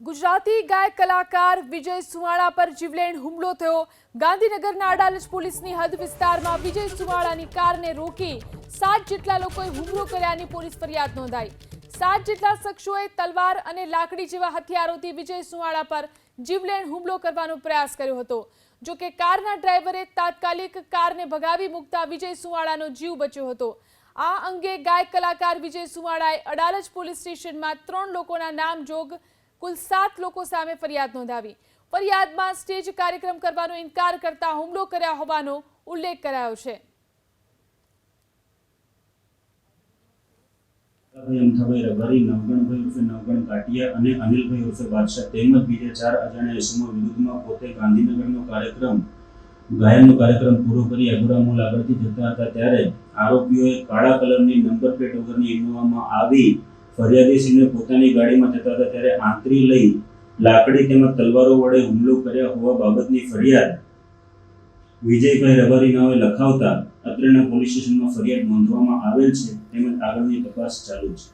ગુજરાતી ગાયક કલાકાર વિજય સુવાળા પર જીવલેણ હુમલો થયો। ગાંધીનગરના અડાલજ પોલીસની હદ વિસ્તારમાં વિજય સુવાળાની કારને રોકી 7 જેટલા લોકોએ હુમલો કર્યાની પોલીસ ફરિયાદ નોંધાઈ। 7 જેટલા શખ્સોએ તલવાર અને લાકડી જેવા હથિયારોથી વિજય સુવાળા પર જીવલેણ હુમલો કરવાનો પ્રયાસ કર્યો હતો। જો કે કારના ડ્રાઈવરે તાત્કાલિક કારને ભગાવી મૂકતા વિજય સુવાળાનો જીવ બચ્યો હતો। આ અંગે ગાયક કલાકાર વિજય સુવાળાએ અડાલજ પોલીસ સ્ટેશનમાં 3 લોકોના નામજોગ कुल 7 लोग सामे फरियाद नोंधावी। फरियादमां स्टेज कार्यक्रम करवानो इनकार करता हुमलो कर्या होवानो उल्लेख करायो छे। अमथाभाई रबारी, नवगणभाई उर्फे नवगण काटिया અને અનિલભાઈ ઉર્ફે બાદશાહ તેમજ બીજા 4 અજાણ્યા ઇસમો વિરુદ્ધમાં પોતે ગાંધીનગરનો ગાયનનો કાર્યક્રમ પૂરો કરી અઘોરામોલ આગળથી જતા હતા ત્યારે આરોપીઓએ કાળા કલરની નંબર પ્લેટ વગરની ઇનોવામાં આવી ફરિયાદીને પોતાની ગાડીમાં જતા હતા ત્યારે આંતરી લઈ લાકડી તેમજ તલવારો વડે હુમલો કર્યા હોવા બાબતની ફરિયાદ વિજયભાઈ રબારી નામે લખાવતા અત્રેના પોલીસ સ્ટેશનમાં ફરિયાદ નોંધવામાં આવેલ છે તેમજ આગળની તપાસ ચાલુ છે।